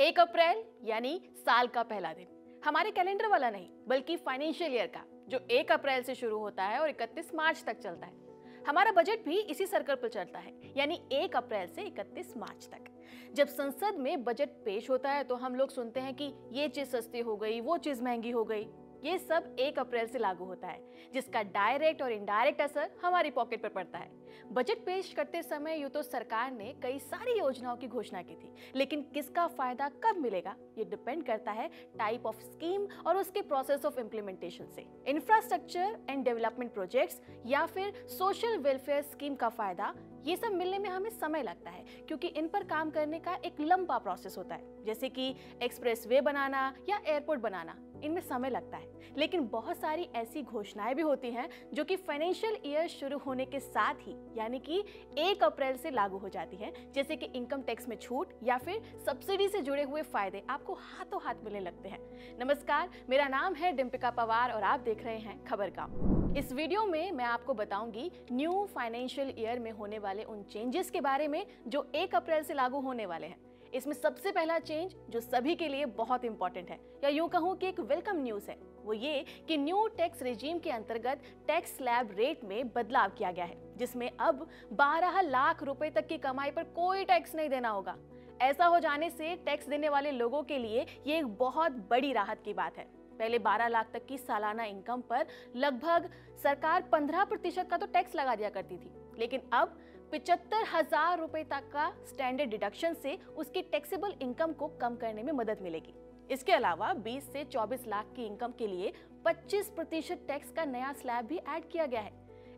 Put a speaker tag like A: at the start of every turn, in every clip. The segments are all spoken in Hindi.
A: 1 अप्रैल यानी साल का पहला दिन, हमारे कैलेंडर वाला नहीं बल्कि फाइनेंशियल ईयर का, जो 1 अप्रैल से शुरू होता है और 31 मार्च तक चलता है। हमारा बजट भी इसी सर्कल पर चलता है, यानी 1 अप्रैल से 31 मार्च तक। जब संसद में बजट पेश होता है तो हम लोग सुनते हैं कि ये चीज सस्ती हो गई, वो चीज महंगी हो गई। ये सब 1 अप्रैल से लागू होता है, जिसका डायरेक्ट और इनडायरेक्ट असर हमारी पॉकेट पर पड़ता है। बजट पेश करते समय यूं तो सरकार ने कई सारी योजनाओं की घोषणा की थी, लेकिन किसका फायदा कब मिलेगा ये डिपेंड करता है टाइप ऑफ स्कीम और उसके प्रोसेस ऑफ इम्प्लीमेंटेशन से। इंफ्रास्ट्रक्चर एंड डेवलपमेंट प्रोजेक्ट्स या फिर सोशल वेलफेयर स्कीम का फायदा, ये सब मिलने में हमें समय लगता है, क्योंकि इन पर काम करने का एक लंबा प्रोसेस होता है। जैसे कि एक्सप्रेसवे बनाना या एयरपोर्ट बनाना, इनमें समय लगता है। लेकिन बहुत सारी ऐसी घोषणाएं भी होती हैं जो कि फाइनेंशियल ईयर शुरू होने के साथ ही यानी कि 1 अप्रैल से लागू हो जाती हैं, जैसे कि इनकम टैक्स में छूट या फिर सब्सिडी से जुड़े हुए फायदे आपको हाथों हाथ मिलने लगते हैं। नमस्कार, मेरा नाम है डिम्पिका पवार और आप देख रहे हैं खबर गांव। इस वीडियो में मैं आपको बताऊंगी न्यू फाइनेंशियल ईयर में होने वाले उन चेंजेस के बारे में जो 1 अप्रैल से लागू होने वाले हैं। इसमें सबसे पहला चेंज जो सभी के लिए बहुत इंपॉर्टेंट है, या यूं कहूं कि एक वेलकम न्यूज है, वो ये कि न्यू टैक्स रेजिम के अंतर्गत टैक्स स्लैब रेट में बदलाव किया गया है, जिसमें अब 12 लाख रुपए तक की कमाई पर कोई टैक्स नहीं देना होगा। ऐसा हो जाने से टैक्स देने वाले लोगों के लिए ये एक बहुत बड़ी राहत की बात है। पहले 12 लाख तक की सालाना इनकम पर लगभग सरकार 15% का तो टैक्स लगा दिया करती थी, लेकिन अब 75,000 रुपए तक का स्टैंडर्ड डिडक्शन से उसकी टैक्सेबल इनकम को कम करने में मदद मिलेगी। इसके अलावा 20 से 24 लाख की इनकम के लिए 25% टैक्स का नया स्लैब भी ऐड किया गया है।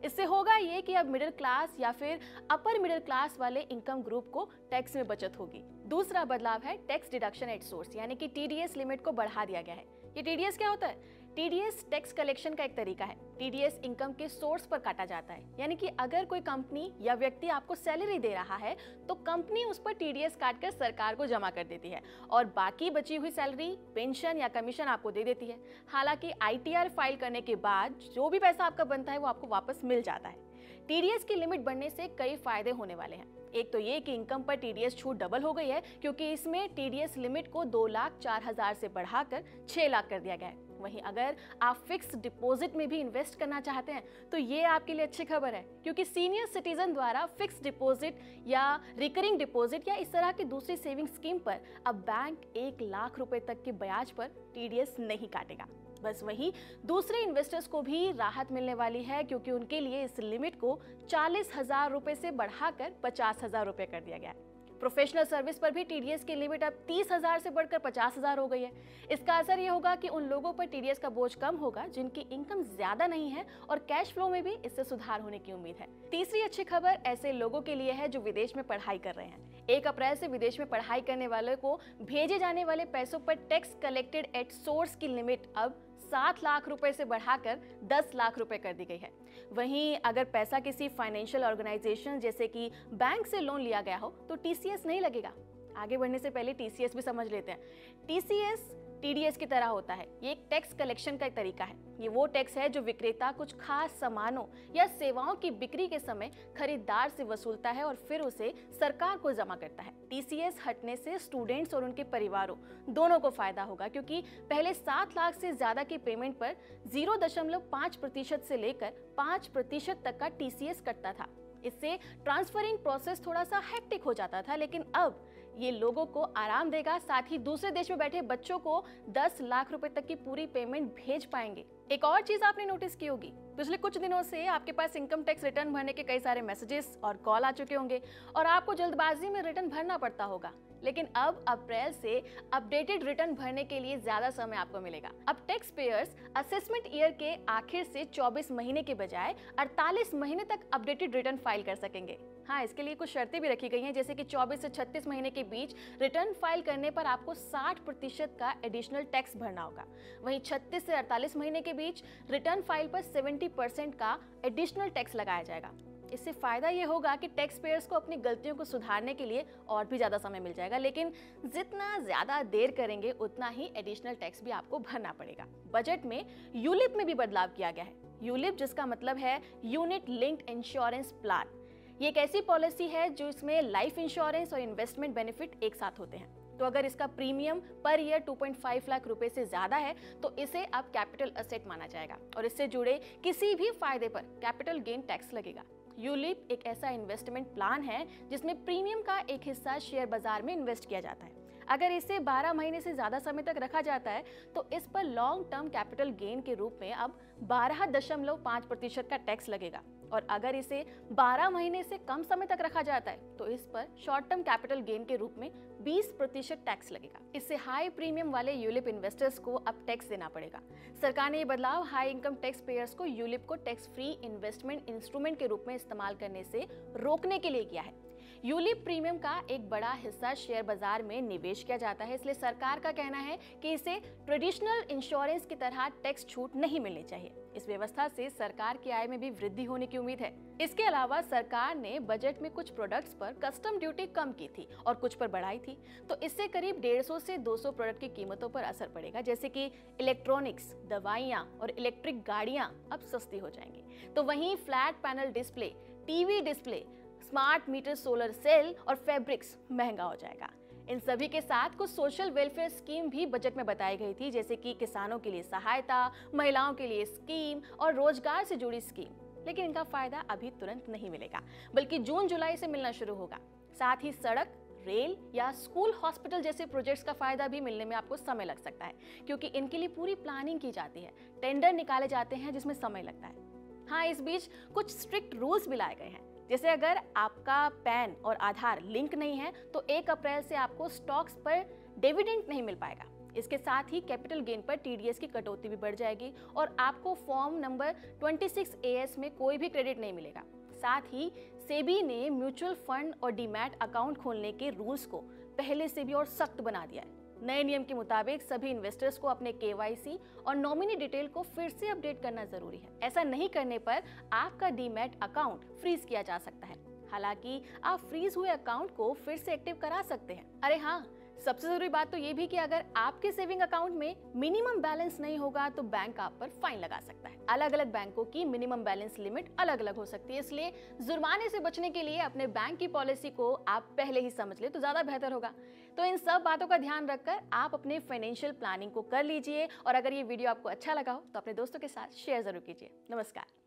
A: इससे होगा ये कि अब मिडिल क्लास या फिर अपर मिडिल क्लास वाले इनकम ग्रुप को टैक्स में बचत होगी। दूसरा बदलाव है टैक्स डिडक्शन एट सोर्स, यानी कि टीडीएस लिमिट को बढ़ा दिया गया है। ये टीडीएस क्या होता है? टीडीएस टैक्स कलेक्शन का एक तरीका है। टीडीएस इनकम के सोर्स पर काटा जाता है, यानी कि अगर कोई कंपनी या व्यक्ति आपको सैलरी दे रहा है तो कंपनी उस पर टीडीएस काटकर सरकार को जमा कर देती है और बाकी बची हुई सैलरी, पेंशन या कमीशन आपको दे देती है। हालांकि आईटीआर फाइल करने के बाद जो भी पैसा आपका बनता है वो आपको वापस मिल जाता है। टीडीएस की लिमिट बढ़ने से कई फायदे होने वाले हैं। एक तो ये कि इनकम पर टीडीएस छूट डबल हो गई है, क्योंकि इसमें टीडीएस लिमिट को 2,04,000 से बढ़ाकर 6 लाख कर दिया गया है। वहीं अगर आप फिक्स डिपॉजिट में भी इन्वेस्ट करना चाहते हैं तो ये आपके लिए अच्छी खबर है, क्योंकि सीनियर सिटीजन द्वारा फिक्स डिपॉजिट या रिकरिंग डिपॉजिट या इस तरह की दूसरी सेविंग स्कीम पर अब बैंक 1 लाख रुपए तक के ब्याज पर टीडीएस नहीं काटेगा। बस वही दूसरे इन्वेस्टर्स को भी राहत मिलने वाली है, क्योंकि उनके लिए इस लिमिट को 40,000 रुपए से बढ़ाकर 50,000 रुपए कर दिया गया है। प्रोफेशनल सर्विस पर भी टीडीएस की लिमिट अब 30,000 से बढ़कर 50,000 हो गई है। इसका असर ये होगा कि उन लोगों पर टीडीएस का बोझ कम होगा जिनकी इनकम ज्यादा नहीं है, और कैश फ्लो में भी इससे सुधार होने की उम्मीद है। तीसरी अच्छी खबर ऐसे लोगों के लिए है जो विदेश में पढ़ाई कर रहे हैं। 1 अप्रैल से विदेश में पढ़ाई करने वालों को भेजे जाने वाले पैसों पर टैक्स कलेक्टेड एट सोर्स की लिमिट अब 7 लाख रुपए से बढ़ाकर 10 लाख रुपए कर दी गई है। वहीं अगर पैसा किसी फाइनेंशियल ऑर्गेनाइजेशन जैसे कि बैंक से लोन लिया गया हो तो टीसीएस नहीं लगेगा। आगे बढ़ने से पहले टीसीएस भी समझ लेते हैं। टीसीएस टीडीएस की तरह होता है। ये एक टैक्स कलेक्शन का एक तरीका है। ये वो टैक्स है जो विक्रेता कुछ खास सामानों या सेवाओं की बिक्री के समय खरीदार से वसूलता है और फिर उसे सरकार को जमा करता है। टीसीएस हटने से स्टूडेंट्स और उनके परिवारों दोनों को फायदा होगा, क्योंकि पहले 7 लाख से ज्यादा की पेमेंट पर 0.5% से लेकर 5% तक का टीसीएस कटता था। इससे ट्रांसफरिंग प्रोसेस थोड़ा सा हेक्टिक हो जाता था, लेकिन अब ये लोगों को आराम देगा। साथ ही दूसरे देश में बैठे बच्चों को 10 लाख रुपए तक की पूरी पेमेंट भेज पाएंगे। एक और चीज आपने नोटिस की होगी, पिछले कुछ दिनों से आपके पास इनकम टैक्स रिटर्न भरने के कई सारे मैसेजेस और कॉल आ चुके होंगे और आपको जल्दबाजी में रिटर्न भरना पड़ता होगा। लेकिन अब अप्रैल से अपडेटेड रिटर्न भरने के लिए ज्यादा समय आपको मिलेगा। अब टैक्स पेयर्स असेसमेंट ईयर के आखिर से 24 महीने के बजाय 48 महीने तक अपडेटेड रिटर्न फाइल कर सकेंगे। हाँ, इसके लिए कुछ शर्तें भी रखी गई हैं, जैसे कि 24 से 36 महीने के बीच रिटर्न फाइल करने पर आपको 60% का एडिशनल टैक्स भरना होगा। वहीं 36 से 48 महीने के बीच रिटर्न फाइल पर 70% का एडिशनल टैक्स लगाया जाएगा। इससे फायदा ये होगा कि टैक्स पेयर्स को अपनी गलतियों को सुधारने के लिए और भी ज्यादा समय मिल जाएगा, लेकिन जितना ज्यादा देर करेंगे उतना ही एडिशनल टैक्स भी आपको भरना पड़ेगा। बजट में यूलिप में भी बदलाव किया गया है। यूलिप जिसका मतलब है यूनिट लिंक्ड इंश्योरेंस प्लान। ये एक ऐसी पॉलिसी है जो इसमें लाइफ इंश्योरेंस और इन्वेस्टमेंट बेनिफिट एक साथ होते हैं। तो अगर इसका प्रीमियम पर ईयर 2.5 लाख रुपए से ज्यादा है तो इसे अब कैपिटल असेट माना जाएगा और इससे जुड़े किसी भी फायदे पर कैपिटल गेन टैक्स लगेगा। यूलिप एक ऐसा इन्वेस्टमेंट प्लान है जिसमें प्रीमियम का एक हिस्सा शेयर बाजार में इन्वेस्ट किया जाता है। अगर इसे 12 महीने से ज्यादा समय तक रखा जाता है तो इस पर लॉन्ग टर्म कैपिटल गेन के रूप में अब 12.5% का टैक्स लगेगा और अगर इसे 12 महीने से कम समय तक रखा जाता है तो इस पर शॉर्ट टर्म कैपिटल गेन के रूप में 20% टैक्स लगेगा। इससे हाई प्रीमियम वाले यूलिप इन्वेस्टर्स को अब टैक्स देना पड़ेगा। सरकार ने ये बदलाव हाई इनकम टैक्स पेयर्स को यूलिप को टैक्स फ्री इन्वेस्टमेंट इंस्ट्रूमेंट के रूप में इस्तेमाल करने से रोकने के लिए किया है। यूलिप प्रीमियम का एक बड़ा हिस्सा शेयर बाजार में निवेश किया जाता है, इसलिए सरकार का कहना है कि इसे ट्रेडिशनल इंश्योरेंस की तरह टैक्स छूट नहीं मिलनी चाहिए। इस व्यवस्था से सरकार की आय में भी वृद्धि होने की उम्मीद है। इसके अलावा सरकार ने बजट में कुछ प्रोडक्ट्स पर कस्टम ड्यूटी कम की थी और कुछ पर बढ़ाई थी, तो इससे करीब 150 से 200 प्रोडक्ट की कीमतों पर असर पड़ेगा, जैसे कि इलेक्ट्रॉनिक्स, दवाइयाँ और इलेक्ट्रिक गाड़ियाँ अब सस्ती हो जाएंगी। तो वहीं flat panel display, TV display, smart meter, solar cell और फैब्रिक्स महंगा हो जाएगा। इन सभी के साथ कुछ सोशल वेलफेयर स्कीम भी बजट में बताई गई थी, जैसे कि किसानों के लिए सहायता, महिलाओं के लिए स्कीम और रोजगार से जुड़ी स्कीम। लेकिन इनका फायदा अभी तुरंत नहीं मिलेगा, बल्कि जून जुलाई से मिलना शुरू होगा। साथ ही सड़क, रेल या स्कूल, हॉस्पिटल जैसे प्रोजेक्ट्स का फायदा भी मिलने में आपको समय लग सकता है, क्योंकि इनके लिए पूरी प्लानिंग की जाती है, टेंडर निकाले जाते हैं जिसमें समय लगता है। हाँ, इस बीच कुछ स्ट्रिक्ट रूल्स भी लाए गए हैं, जैसे अगर आपका पैन और आधार लिंक नहीं है तो 1 अप्रैल से आपको स्टॉक्स पर डिविडेंड नहीं मिल पाएगा। इसके साथ ही कैपिटल गेन पर टीडीएस की कटौती भी बढ़ जाएगी और आपको फॉर्म नंबर 26 AS में कोई भी क्रेडिट नहीं मिलेगा। साथ ही सेबी ने म्यूचुअल फंड और डीमैट अकाउंट खोलने के रूल्स को पहले से भी और सख्त बना दिया है। नए नियम के मुताबिक सभी इन्वेस्टर्स को अपने KYC और नॉमिनी डिटेल को फिर से अपडेट करना जरूरी है। ऐसा नहीं करने पर आपका डीमैट अकाउंट फ्रीज किया जा सकता है। हालांकि आप फ्रीज हुए अकाउंट को फिर से एक्टिव करा सकते हैं। अरे हाँ, सबसे जरूरी बात तो ये भी कि अगर आपके सेविंग अकाउंट में मिनिमम बैलेंस नहीं होगा तो बैंक आप पर फाइन लगा सकता है। अलग अलग बैंकों की मिनिमम बैलेंस लिमिट अलग अलग हो सकती है, इसलिए जुर्माने से बचने के लिए अपने बैंक की पॉलिसी को आप पहले ही समझ ले तो ज्यादा बेहतर होगा। तो इन सब बातों का ध्यान रखकर आप अपने फाइनेंशियल प्लानिंग को कर लीजिए और अगर ये वीडियो आपको अच्छा लगा हो तो अपने दोस्तों के साथ शेयर जरूर कीजिए। नमस्कार।